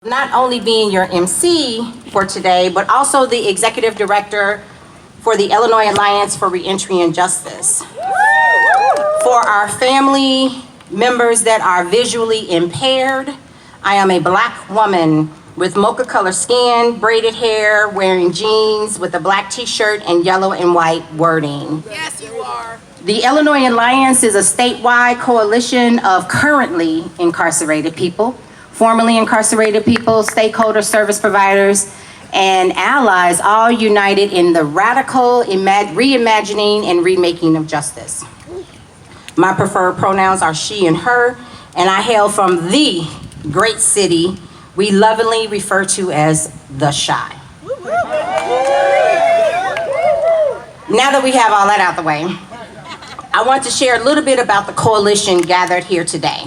not only being your MC for today, but also the Executive Director for the Illinois Alliance for Reentry and Justice. For our family members that are visually impaired, I am a Black woman with mocha color skin, braided hair, wearing jeans with a black t-shirt and yellow and white wording. Yes, you are. The Illinois Alliance is a statewide coalition of currently incarcerated people, formerly incarcerated people, stakeholder service providers, and allies, all united in the radical reimagining and remaking of justice. My preferred pronouns are she and her, and I hail from the great city we lovingly refer to as the Chi. Now that we have all that out the way, I want to share a little bit about the coalition gathered here today.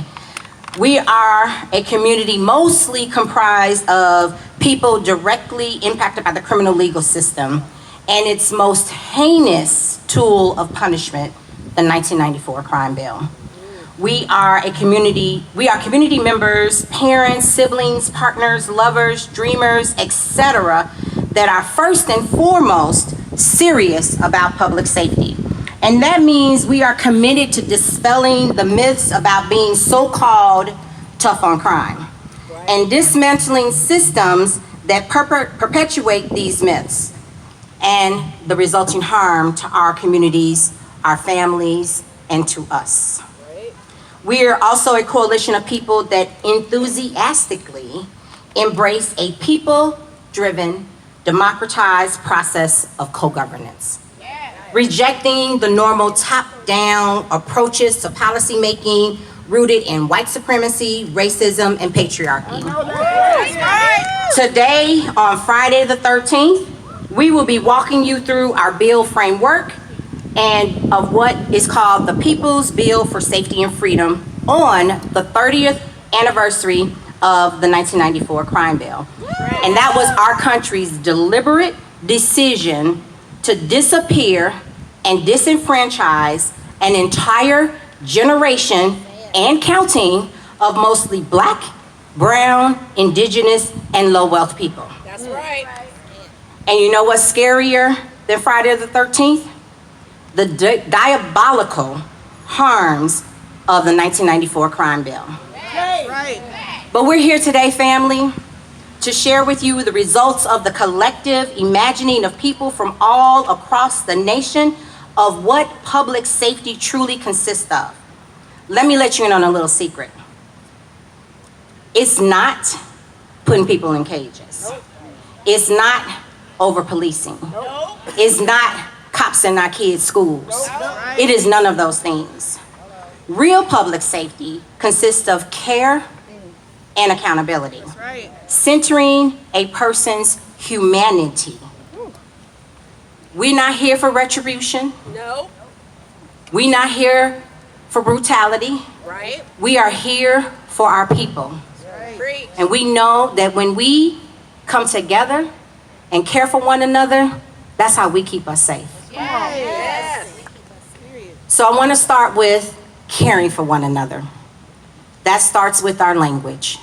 We are a community mostly comprised of people directly impacted by the criminal legal system and its most heinous tool of punishment, the 1994 crime bill. We are community members, parents, siblings, partners, lovers, dreamers, etc., that are first and foremost serious about public safety. And that means we are committed to dispelling the myths about being so-called tough on crime and dismantling systems that perpetuate these myths and the resulting harm to our communities, our families, and to us. We are also a coalition of people that enthusiastically embrace a people-driven, democratized process of co-governance, rejecting the normal top-down approaches to policymaking rooted in white supremacy, racism, and patriarchy. Today, on Friday the 13th, we will be walking you through our bill framework and of what is called the People's Bill for Safety and Freedom on the 30th anniversary of the 1994 crime bill. And that was our country's deliberate decision to disappear and disenfranchise an entire generation and counting of mostly Black, brown, indigenous, and low wealth people. That's right. And you know what's scarier than Friday the 13th? The diabolical harms of the 1994 crime bill. Right. But we're here today, family, to share with you the results of the collective imagining of people from all across the nation of what public safety truly consists of. Let me let you in on a little secret. It's not putting people in cages. Nope. It's not over-policing. Nope. It's not cops in our kids' schools. Nope. It is none of those things. Real public safety consists of care and accountability, Right. centering a person's humanity. We're not here for retribution. No. We're not here for brutality. Right. We are here for our people. Preach. And we know that when we come together and care for one another, that's how we keep us safe. Yes. So I want to start with caring for one another. That starts with our language.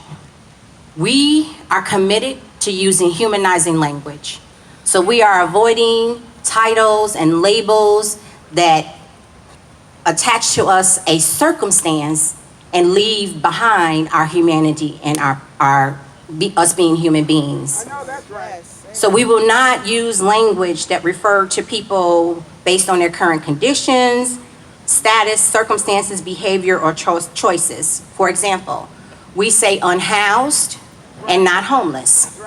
We are committed to using humanizing language. So we are avoiding titles and labels that attach to us a circumstance and leave behind our humanity and us being human beings. I know that's right. So we will not use language that refer to people based on their current conditions, status, circumstances, behavior, or choices. For example, we say unhoused and not homeless.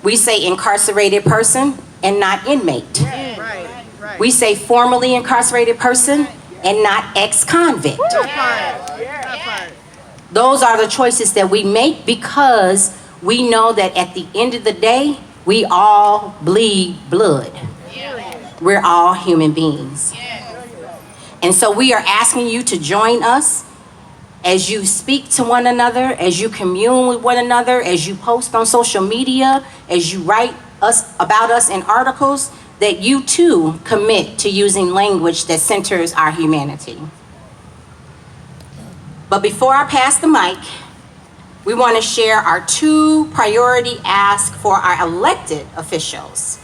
We say incarcerated person and not inmate. Right. We say formerly incarcerated person and not ex-convict. Those are the choices that we make because we know that at the end of the day, we all bleed blood. We're all human beings. And so we are asking you to join us as you speak to one another, as you commune with one another, as you post on social media, as you write about us in articles, that you too commit to using language that centers our humanity. But before I pass the mic, we want to share our 2 priority asks for our elected officials.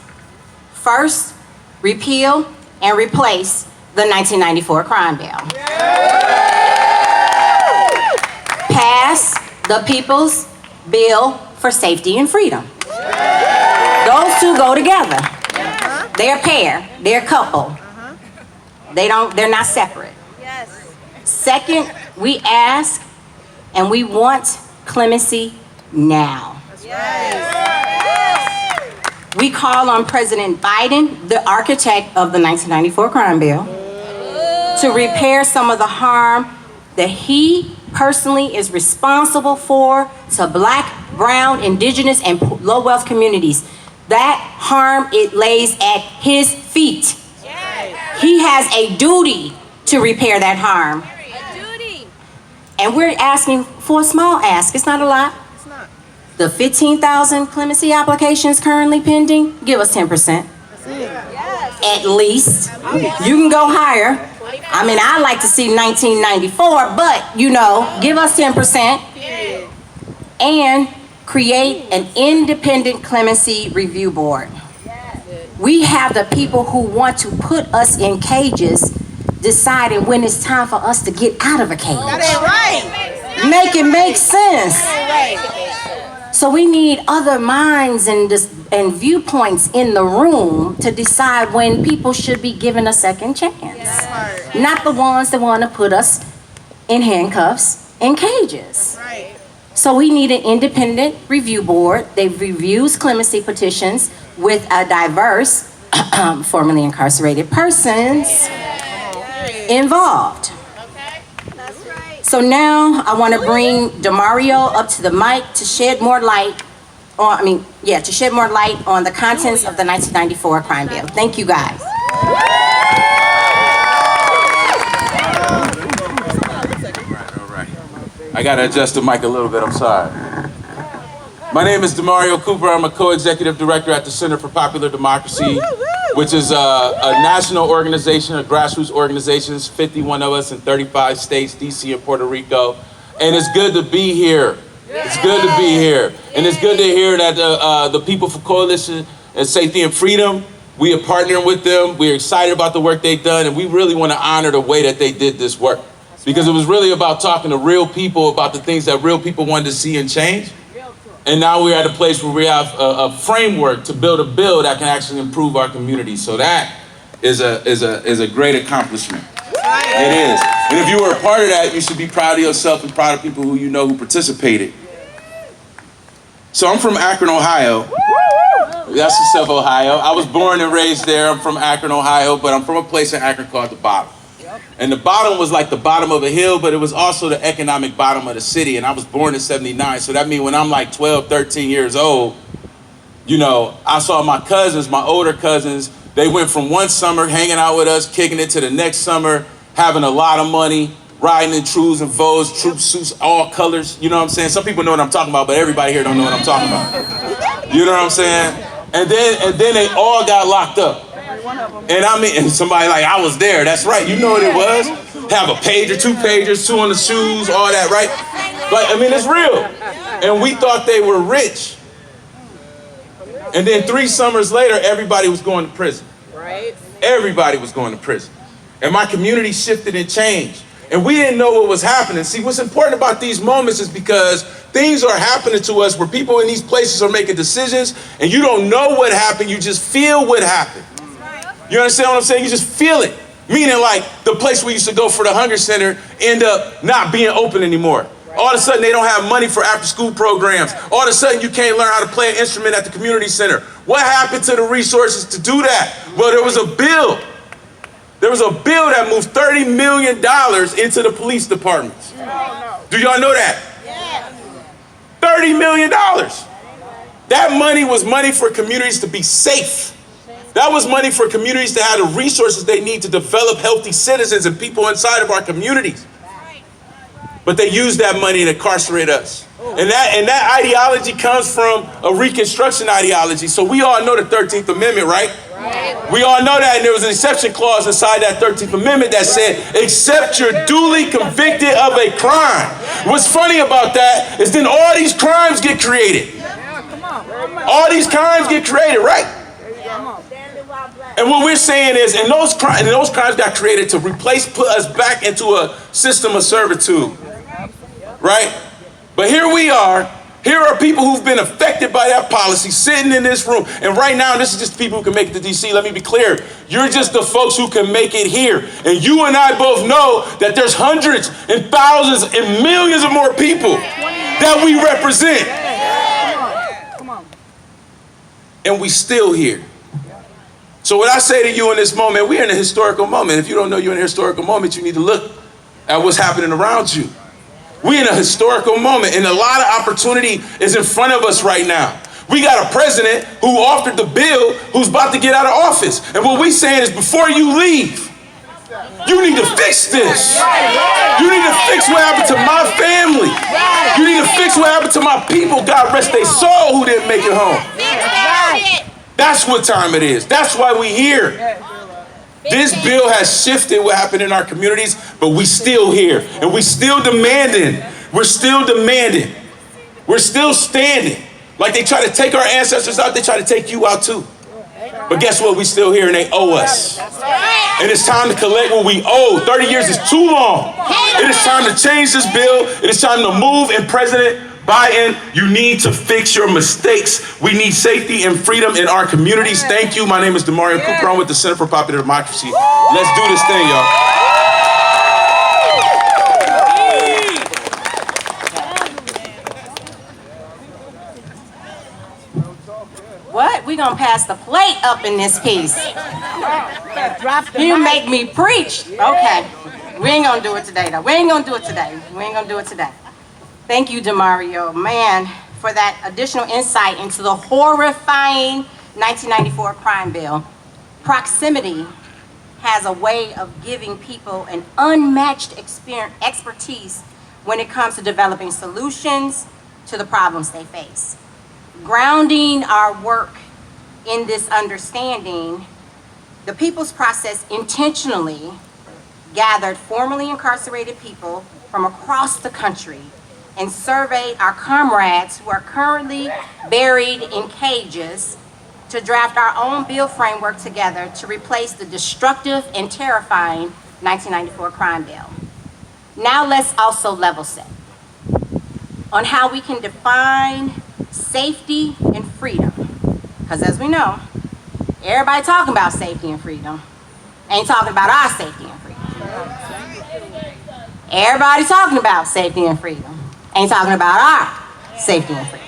First, repeal and replace the 1994 crime bill. Pass the People's Bill for Safety and Freedom. Those 2 go together. They're a pair, they're a couple. They're not separate. Yes. Second, we ask and we want clemency now. We call on President Biden, the architect of the 1994 crime bill, to repair some of the harm that he personally is responsible for to Black, brown, indigenous, and low-wealth communities. That harm, it lays at his feet. He has a duty to repair that harm. And we're asking for a small ask. It's not a lot. It's not. The 15,000 clemency applications currently pending, give us 10%. At least. You can go higher. I mean, I'd like to see 1994, but give us 10%. And create an independent clemency review board. We have the people who want to put us in cages deciding when it's time for us to get out of a cage. That ain't right. Make it make sense. So we need other minds and viewpoints in the room to decide when people should be given a second chance. Not the ones that want to put us in handcuffs in cages. Right. So we need an independent review board that reviews clemency petitions with a diverse, formerly incarcerated persons involved. So now I want to bring Demario up to the mic to shed more light on, to shed more light on the contents of the 1994 crime bill. Thank you, guys. All right. I got to adjust the mic a little bit, I'm sorry. My name is Demario Cooper. I'm a co-executive director at the Center for Popular Democracy, which is a national organization, a grassroots organization. 51 of us in 35 states, DC and Puerto Rico. And it's good to be here. It's good to be here. And it's good to hear that the People for Coalition and Safety and Freedom, we are partnering with them. We're excited about the work they've done, and we really want to honor the way that they did this work. Because it was really about talking to real people about the things that real people wanted to see and change. And now we're at a place where we have a framework to build a bill that can actually improve our community. So that is a great accomplishment. It is. And if you were a part of that, you should be proud of yourself and proud of people who you know who participated. So I'm from Akron, Ohio. That's yourself, Ohio. I was born and raised there. I'm from Akron, Ohio, but I'm from a place in Akron called The Bottom. And The Bottom was like the bottom of a hill, but it was also the economic bottom of the city. And I was born in '79, so that means when I'm like 12, 13 years old, I saw my cousins, my older cousins, they went from one summer hanging out with us, kicking it, to the next summer, having a lot of money, riding in trues and Vogues, troop suits, all colors. You know what I'm saying? Some people know what I'm talking about, but everybody here don't know what I'm talking about. You know what I'm saying? And then they all got locked up. And somebody like, I was there. That's right. You know what it was. Have a pager, 2 pagers, 2 on the shoes, all that, right? It's real. And we thought they were rich. And then 3 summers later, everybody was going to prison. Right. Everybody was going to prison. And my community shifted and changed. And we didn't know what was happening. See, what's important about these moments is because things are happening to us where people in these places are making decisions and you don't know what happened, you just feel what happened. You understand what I'm saying? You just feel it. Meaning like the place we used to go for the Hunger Center end up not being open anymore. All of a sudden they don't have money for after school programs. All of a sudden you can't learn how to play an instrument at the community center. What happened to the resources to do that? Well, there was a bill. There was a bill that moved $30 million into the police departments. Do y'all know that? $30 million. That money was money for communities to be safe. That was money for communities to have the resources they need to develop healthy citizens and people inside of our communities. But they use that money to incarcerate us. And that ideology comes from a Reconstruction ideology. So we all know the 13th Amendment, right? We all know that, and there was an exception clause inside that 13th Amendment that said, except you're duly convicted of a crime. What's funny about that is then all these crimes get created. All these crimes get created, right? And what we're saying is, and those crimes got created to put us back into a system of servitude, right? But here we are. Here are people who've been affected by that policy sitting in this room. And right now, this is just the people who can make it to D.C. Let me be clear. You're just the folks who can make it here. And you and I both know that there's hundreds and thousands and millions of more people that we represent. And we still here. So what I say to you in this moment, we're in a historical moment. If you don't know you're in a historical moment, you need to look at what's happening around you. We're in a historical moment, and a lot of opportunity is in front of us right now. We got a president who authored the bill who's about to get out of office. And what we're saying is, before you leave, you need to fix this. You need to fix what happened to my family. You need to fix what happened to my people. God rest their soul who didn't make it home. That's what time it is. That's why we're here. This bill has shifted what happened in our communities, but we still here. And we still demanding. We're still demanding. We're still standing. Like they try to take our ancestors out, they try to take you out too. But guess what? We still here and they owe us. And it's time to collect what we owe. 30 years is too long. It is time to change this bill. It is time to move. And President Biden, you need to fix your mistakes. We need safety and freedom in our communities. Thank you. My name is Demario Cooper. I'm with the Center for Popular Democracy. Let's do this thing, y'all. What? We gonna pass the plate up in this piece. You make me preach. Okay. We ain't gonna do it today, though. We ain't gonna do it today. Thank you, Demario, man, for that additional insight into the horrifying 1994 crime bill. Proximity has a way of giving people an unmatched expertise when it comes to developing solutions to the problems they face. Grounding our work in this understanding, the People's Process intentionally gathered formerly incarcerated people from across the country and surveyed our comrades who are currently buried in cages to draft our own bill framework together to replace the destructive and terrifying 1994 crime bill. Now let's also level set on how we can define safety and freedom. Because as we know, everybody talking about safety and freedom ain't talking about our safety and freedom. Everybody talking about safety and freedom ain't talking about our safety and freedom.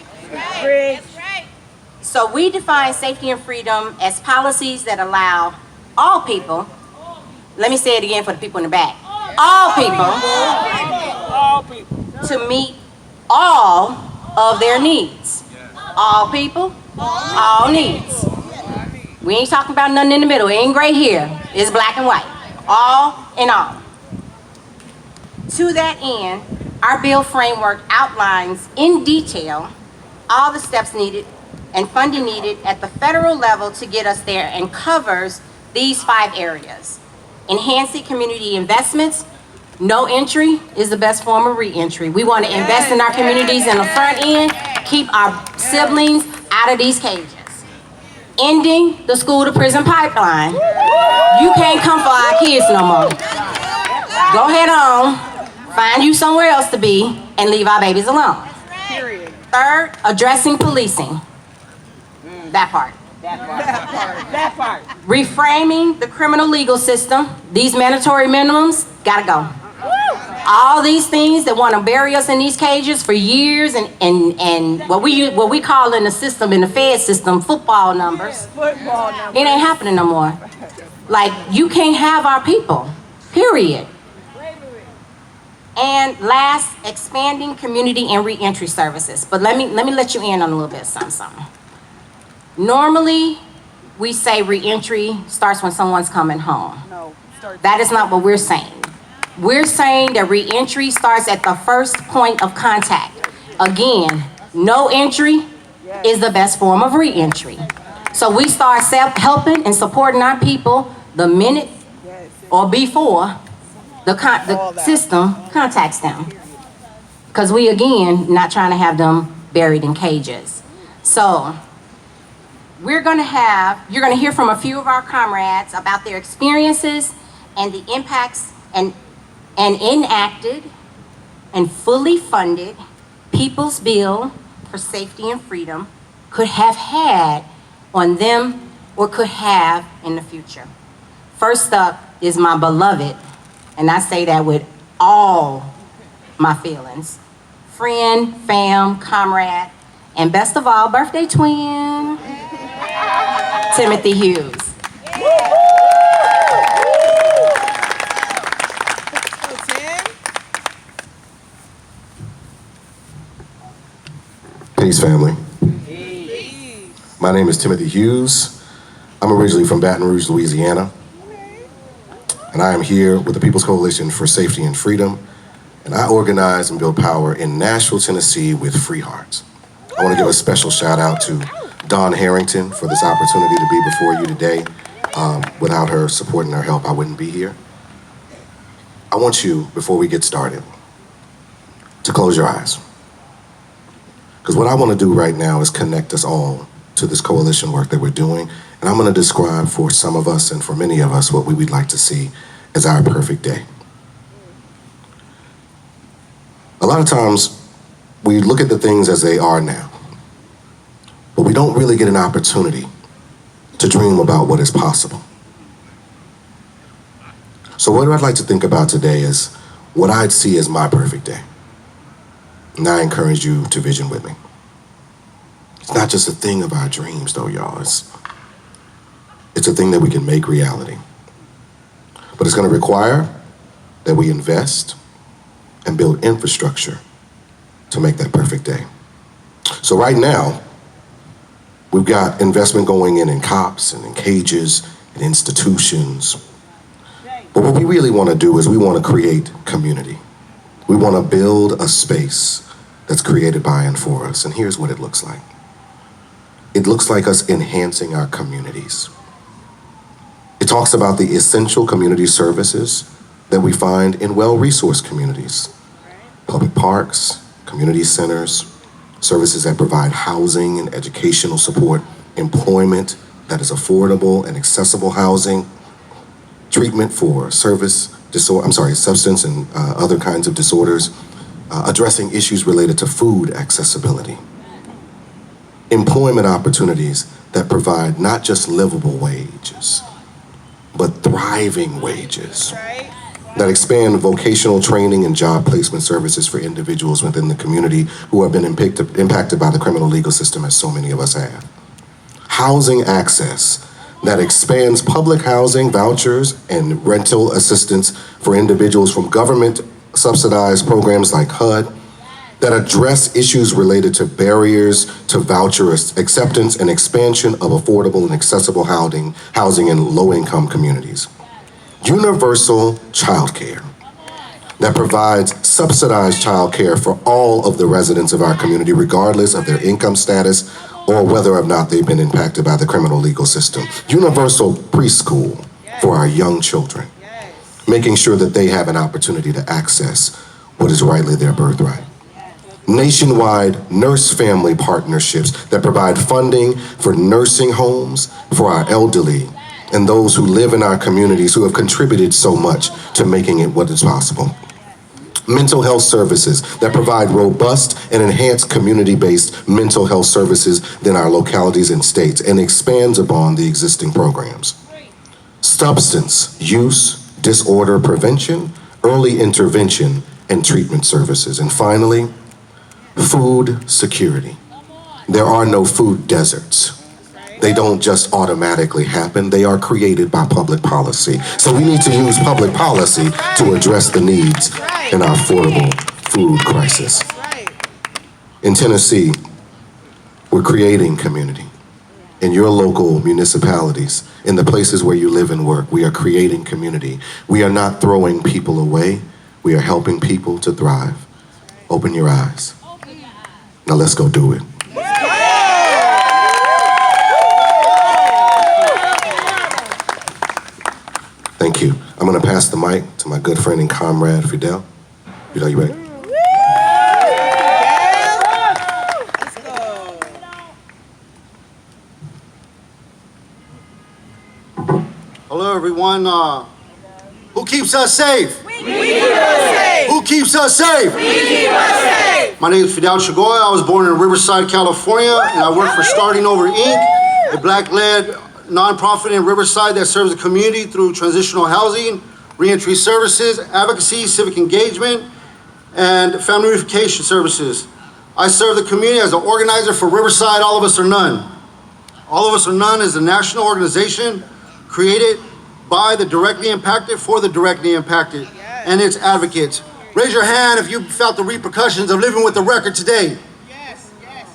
So we define safety and freedom as policies that allow all people, let me say it again for the people in the back, all people to meet all of their needs. All people, all needs. We ain't talking about nothing in the middle. It ain't gray here. It's black and white. All in all. To that end, our bill framework outlines in detail all the steps needed and funding needed at the federal level to get us there, and covers these 5 areas. Enhancing community investments. No entry is the best form of re-entry. We want to invest in our communities in the front end, keep our siblings out of these cages. Ending the school to prison pipeline. You can't come for our kids no more. Go ahead on, find you somewhere else to be, and leave our babies alone. Period. Third, addressing policing. That part. That part. Reframing the criminal legal system. These mandatory minimums gotta go. All these things that want to bury us in these cages for years, and what we call in the system, in the Fed system, football numbers. It ain't happening no more. Like, you can't have our people, period. And last, expanding community and reentry services. But let me let you in on a little bit of something. Normally, we say reentry starts when someone's coming home. No. That is not what we're saying. We're saying that reentry starts at the first point of contact. Again, no entry is the best form of reentry. So we start helping and supporting our people the minute or before the system contacts them. Because we, again, not trying to have them buried in cages. So you're gonna hear from a few of our comrades about their experiences and the impacts and enacted and fully funded People's Bill for Safety and Freedom could have had on them or could have in the future. First up is my beloved, and I say that with all my feelings, friend, fam, comrade, and best of all, birthday twin, Timothy Hughes. Peace, family. My name is Timothy Hughes. I'm originally from Baton Rouge, Louisiana. And I am here with the People's Coalition for Safety and Freedom. And I organize and build power in Nashville, Tennessee with Free Hearts. I want to give a special shout out to Dawn Harrington for this opportunity to be before you today. Without her support and her help, I wouldn't be here. I want you, before we get started, to close your eyes. Because what I want to do right now is connect us all to this coalition work that we're doing. And I'm going to describe for some of us and for many of us what we would like to see as our perfect day. A lot of times we look at the things as they are now, but we don't really get an opportunity to dream about what is possible. So what I'd like to think about today is what I'd see as my perfect day. And I encourage you to vision with me. It's not just a thing of our dreams, though, y'all. It's a thing that we can make reality. But it's going to require that we invest and build infrastructure to make that perfect day. So right now, we've got investment going in cops and in cages and institutions. But what we really want to do is we want to create community. We want to build a space that's created by and for us. And here's what it looks like. It looks like us enhancing our communities. It talks about the essential community services that we find in well-resourced communities. Public parks, community centers, services that provide housing and educational support, employment that is affordable and accessible housing, treatment for substance and other kinds of disorders, addressing issues related to food accessibility, employment opportunities that provide not just livable wages, but thriving wages, that expand vocational training and job placement services for individuals within the community who have been impacted by the criminal legal system, as so many of us have. Housing access that expands public housing, vouchers, and rental assistance for individuals from government-subsidized programs like HUD, that address issues related to barriers to voucher acceptance and expansion of affordable and accessible housing in low-income communities. Universal childcare that provides subsidized childcare for all of the residents of our community, regardless of their income status or whether or not they've been impacted by the criminal legal system. Universal preschool for our young children, making sure that they have an opportunity to access what is rightly their birthright. Nationwide nurse-family partnerships that provide funding for nursing homes for our elderly and those who live in our communities who have contributed so much to making it what is possible. Mental health services that provide robust and enhanced community-based mental health services in our localities and states and expands upon the existing programs. Substance use, disorder prevention, early intervention, and treatment services. And finally, food security. There are no food deserts. They don't just automatically happen. They are created by public policy. So we need to use public policy to address the needs in our affordable food crisis. In Tennessee, we're creating community. In your local municipalities, in the places where you live and work, we are creating community. We are not throwing people away. We are helping people to thrive. Open your eyes. Now let's go do it. pass the mic to my good friend and comrade, Fidel. Fidel, you ready? Let's go. Hello, everyone. Who keeps us safe? We keep us safe. Who keeps us safe? We keep us safe. My name is Fidel Chagoy. I was born in Riverside, California, and I work for Starting Over Inc., a black-led nonprofit in Riverside that serves the community through transitional housing, reentry services, advocacy, civic engagement, and family reunification services. I serve the community as an organizer for Riverside All of Us or None. All of Us or None is a national organization created by the directly impacted for the directly impacted and its advocates. Raise your hand if you felt the repercussions of living with the record today. Yes, yes.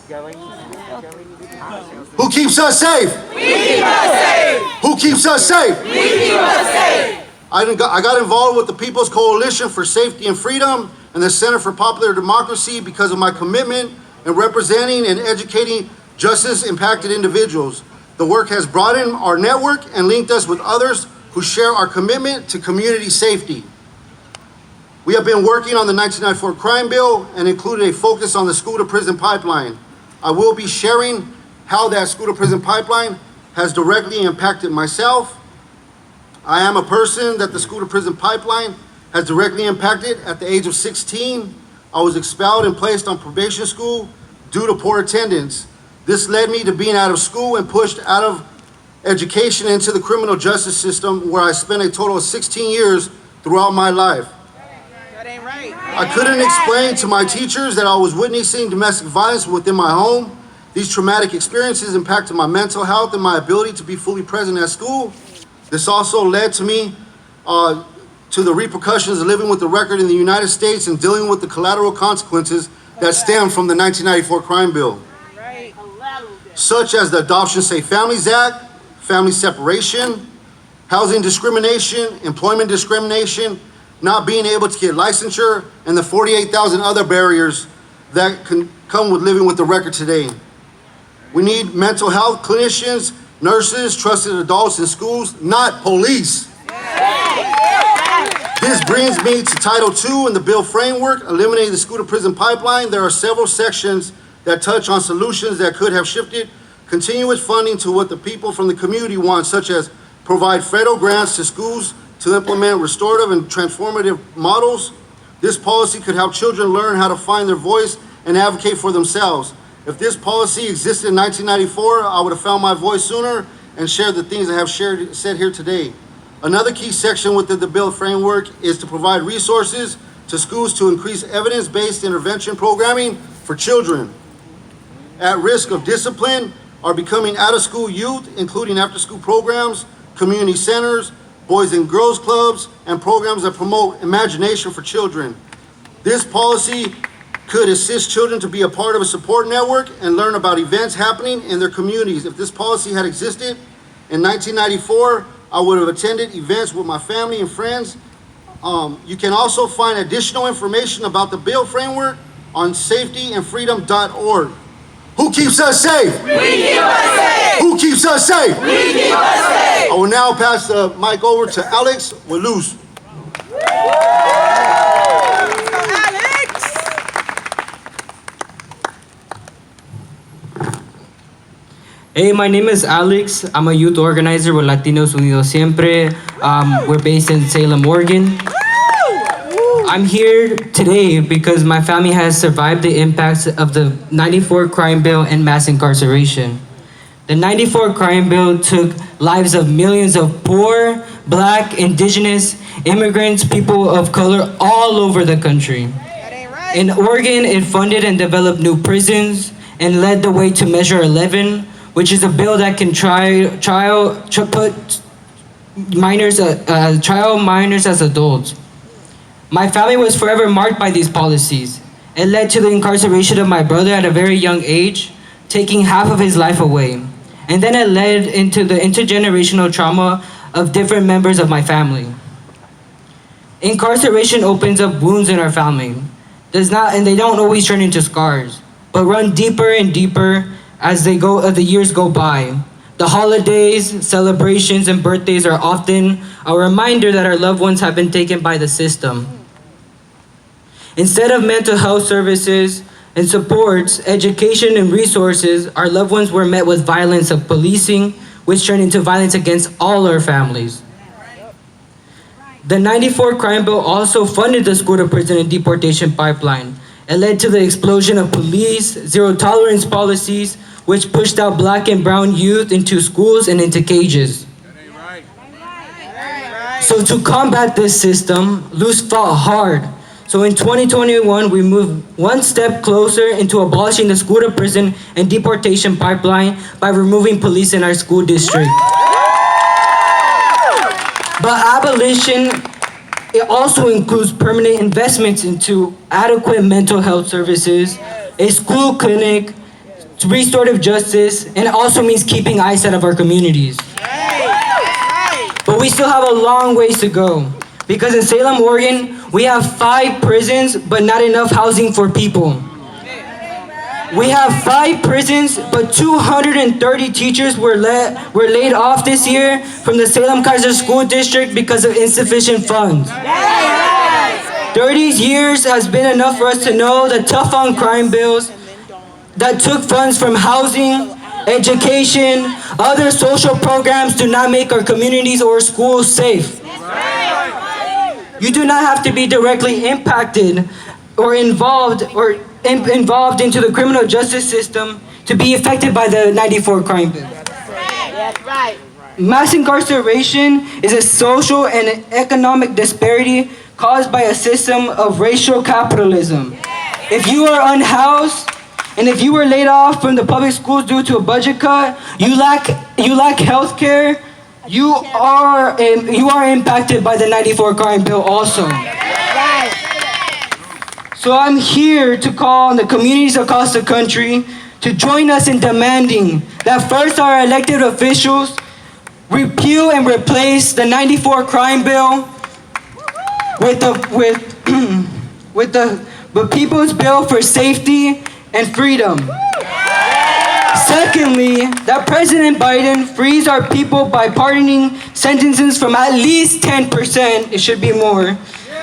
Who keeps us safe? We keep us safe. Who keeps us safe? We keep us safe. I got involved with the People's Coalition for Safety and Freedom and the Center for Popular Democracy because of my commitment in representing and educating justice-impacted individuals. The work has broadened our network and linked us with others who share our commitment to community safety. We have been working on the 1994 crime bill and included a focus on the school-to-prison pipeline. I will be sharing how that school-to-prison pipeline has directly impacted myself. I am a person that the school-to-prison pipeline has directly impacted. At the age of 16, I was expelled and placed on probation school due to poor attendance. This led me to being out of school and pushed out of education into the criminal justice system, where I spent a total of 16 years throughout my life. That ain't right. I couldn't explain to my teachers that I was witnessing domestic violence within my home. These traumatic experiences impacted my mental health and my ability to be fully present at school. This also led to me to the repercussions of living with the record in the United States and dealing with the collateral consequences that stem from the 1994 crime bill, Right. such as the Adoption Safe Families Act, family separation, housing discrimination, employment discrimination, not being able to get licensure, and the 48,000 other barriers that can come with living with the record today. We need mental health clinicians, nurses, trusted adults in schools, not police. This brings me to Title II in the bill framework, eliminating the school-to-prison pipeline. There are several sections that touch on solutions that could have shifted continuous funding to what the people from the community want, such as provide federal grants to schools to implement restorative and transformative models. This policy could help children learn how to find their voice and advocate for themselves. If this policy existed in 1994, I would have found my voice sooner and shared the things I have said here today. Another key section within the bill framework is to provide resources to schools to increase evidence-based intervention programming for children at risk of discipline are becoming out-of-school youth, including after-school programs, community centers, boys and girls clubs, and programs that promote imagination for children. This policy could assist children to be a part of a support network and learn about events happening in their communities. If this policy had existed in 1994, I would have attended events with my family and friends. You can also find additional information about the bill framework on safetyandfreedom.org. Who keeps us safe? We keep us safe. Who keeps us safe? We keep us safe. I will now pass the mic over to Alex Waluz. Alex. Hey, my name is Alex. I'm a youth organizer with Latinos Unidos Siempre. We're based in Salem, Oregon. I'm here today because my family has survived the impacts of the 94 crime bill and mass incarceration. The 94 crime bill took lives of millions of poor, black, indigenous, immigrants, people of color all over the country. That ain't right. In Oregon, it funded and developed new prisons and led the way to Measure 11, which is a bill that can put trial minors as adults. My family was forever marked by these policies. It led to the incarceration of my brother at a very young age, taking half of his life away. And then it led into the intergenerational trauma of different members of my family. Incarceration opens up wounds in our family. And they don't always turn into scars, but run deeper and deeper as the years go by. The holidays, celebrations, and birthdays are often a reminder that our loved ones have been taken by the system. Instead of mental health services and supports, education, and resources, our loved ones were met with violence of policing, which turned into violence against all our families. The 94 crime bill also funded the school to prison and deportation pipeline. It led to the explosion of police, zero tolerance policies, which pushed out black and brown youth into schools and into cages. So to combat this system, Luz fought hard. So in 2021, we moved one step closer into abolishing the school to prison and deportation pipeline by removing police in our school district. But abolition, it also includes permanent investments into adequate mental health services, a school clinic, restorative justice, and it also means keeping ICE out of our communities. But we still have a long ways to go. Because in Salem, Oregon, we have 5 prisons, but not enough housing for people. We have 5 prisons, but 230 teachers were laid off this year from the Salem-Kaiser School District because of insufficient funds. 30 years has been enough for us to know the tough on crime bills that took funds from housing, education, other social programs do not make our communities or schools safe. You do not have to be directly impacted or involved into the criminal justice system to be affected by the 94 crime bill. That's right. Mass incarceration is a social and economic disparity caused by a system of racial capitalism. If you are unhoused and if you were laid off from the public schools due to a budget cut, you lack health care, you are impacted by the 94 crime bill also. So I'm here to call on the communities across the country to join us in demanding that first our elected officials repeal and replace the 94 crime bill with the People's Bill for Safety and Freedom. Secondly, that President Biden frees our people by pardoning sentences from at least 10%, it should be more,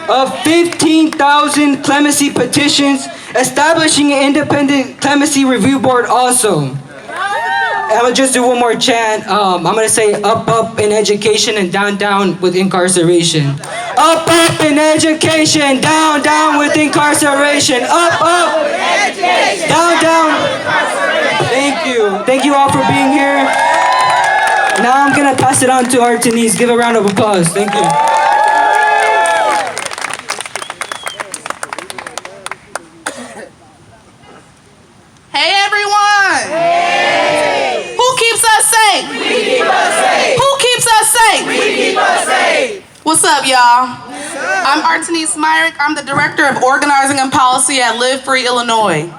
of 15,000 clemency petitions, establishing an independent clemency review board also. I'm gonna just do one more chant. I'm gonna say up in education and down with incarceration. Up in education, down with incarceration. Up, down. Thank you all for being here. Now I'm gonna pass it on to our Denise. Give a round of applause. Thank you. Hey everyone! Hey! Who keeps us safe? We keep us safe. Who keeps us safe? We keep us safe. What's up, y'all? I'm Artenise Myrick. I'm the Director of Organizing and Policy at Live Free Illinois.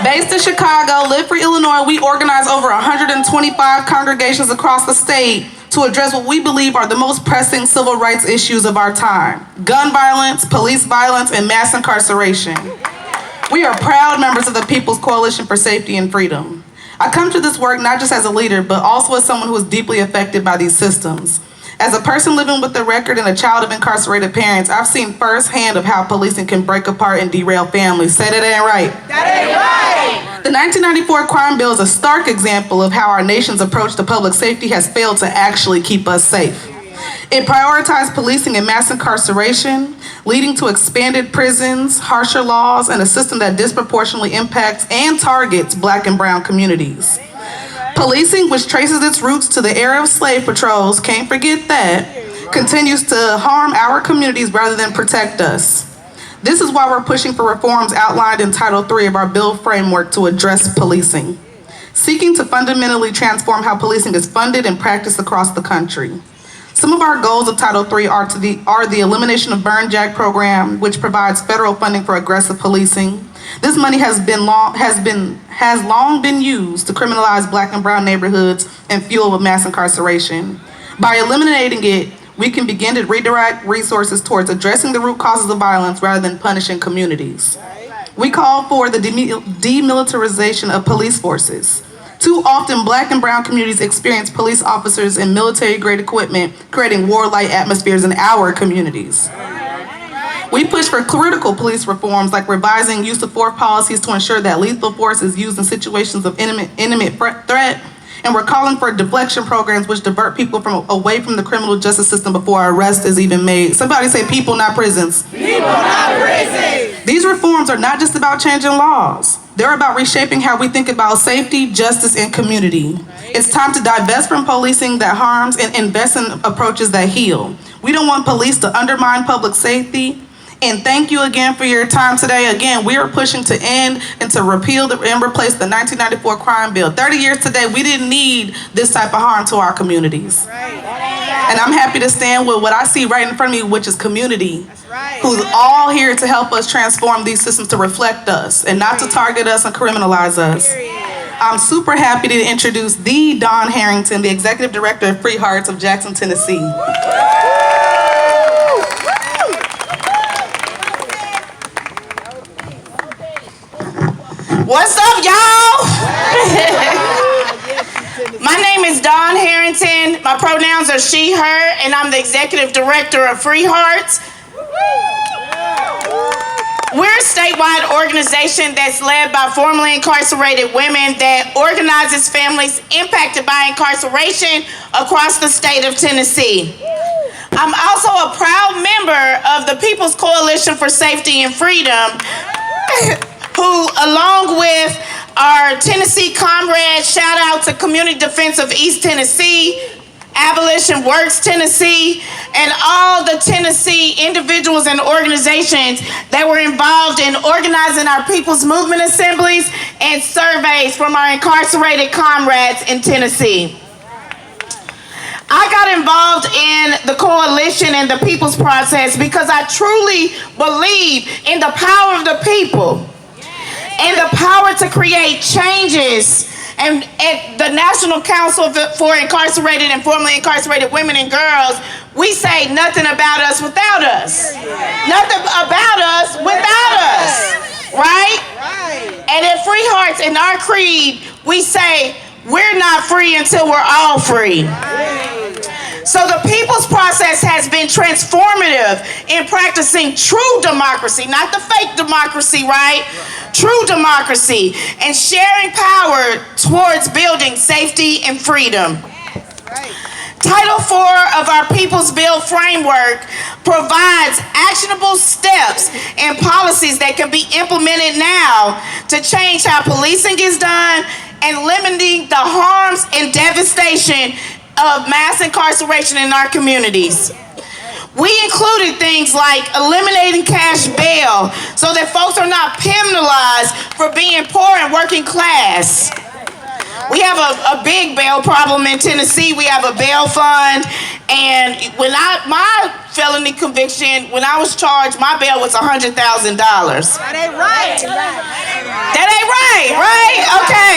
Based in Chicago, Live Free Illinois, we organize over 125 congregations across the state to address what we believe are the most pressing civil rights issues of our time: gun violence, police violence, and mass incarceration. We are proud members of the People's Coalition for Safety and Freedom. I come to this work not just as a leader, but also as someone who is deeply affected by these systems. As a person living with the record and a child of incarcerated parents, I've seen firsthand of how policing can break apart and derail families. Say that ain't right. That ain't right. The 1994 crime bill is a stark example of how our nation's approach to public safety has failed to actually keep us safe. It prioritized policing and mass incarceration, leading to expanded prisons, harsher laws, and a system that disproportionately impacts and targets Black and brown communities. Policing, which traces its roots to the era of slave patrols, can't forget that, continues to harm our communities rather than protect us. This is why we're pushing for reforms outlined in Title III of our bill framework to address policing, seeking to fundamentally transform how policing is funded and practiced across the country. Some of our goals of Title III are the elimination of Burn Jack program, which provides federal funding for aggressive policing. This money has long been used to criminalize Black and brown neighborhoods and fuel mass incarceration. By eliminating it, we can begin to redirect resources towards addressing the root causes of violence rather than punishing communities. We call for the demilitarization of police forces, Too often, Black and brown communities experience police officers in military-grade equipment, creating warlike atmospheres in our communities. We push for critical police reforms like revising use of force policies to ensure that lethal force is used in situations of imminent threat, and we're calling for deflection programs which divert people away from the criminal justice system before arrest is even made. Somebody say people, not prisons. People, not prisons. These reforms are not just about changing laws. They're about reshaping how we think about safety, justice, and community. It's time to divest from policing that harms and invest in approaches that heal. We don't want police to undermine public safety. And thank you again for your time today. Again, we are pushing to end and to repeal and replace the 1994 crime bill. 30 years today, we didn't need this type of harm to our communities. And I'm happy to stand with what I see right in front of me, which is community, who's all here to help us transform these systems to reflect us and not to target us and criminalize us. I'm super happy to introduce the Dawn Harrington, the Executive Director of Free Hearts of Jackson, Tennessee. What's up, y'all? My name is Dawn Harrington. My pronouns are she, her, and I'm the Executive Director of Free Hearts. We're a statewide organization that's led by formerly incarcerated women that organizes families impacted by incarceration across the state of Tennessee. I'm also a proud member of the People's Coalition for Safety and Freedom, who, along with our Tennessee comrades, shout out to Community Defense of East Tennessee, Abolition Works Tennessee, and all the Tennessee individuals and organizations that were involved in organizing our People's Movement assemblies and surveys from our incarcerated comrades in Tennessee. I got involved in the coalition and the people's process because I truly believe in the power of the people and the power to create changes. And at the National Council for Incarcerated and Formerly Incarcerated Women and Girls, we say nothing about us without us. Nothing about us without us, right? And at Free Hearts, in our creed, we say we're not free until we're all free. So the people's process has been transformative in practicing true democracy, not the fake democracy, right? True democracy, and sharing power towards building safety and freedom. Title IV of our People's Bill framework provides actionable steps and policies that can be implemented now to change how policing is done and limiting the harms and devastation of mass incarceration in our communities. We included things like eliminating cash bail so that folks are not penalized for being poor and working class. We have a big bail problem in Tennessee. We have a bail fund, and my felony conviction, when I was charged, my bail was $100,000. That ain't right. That ain't right, right? Okay.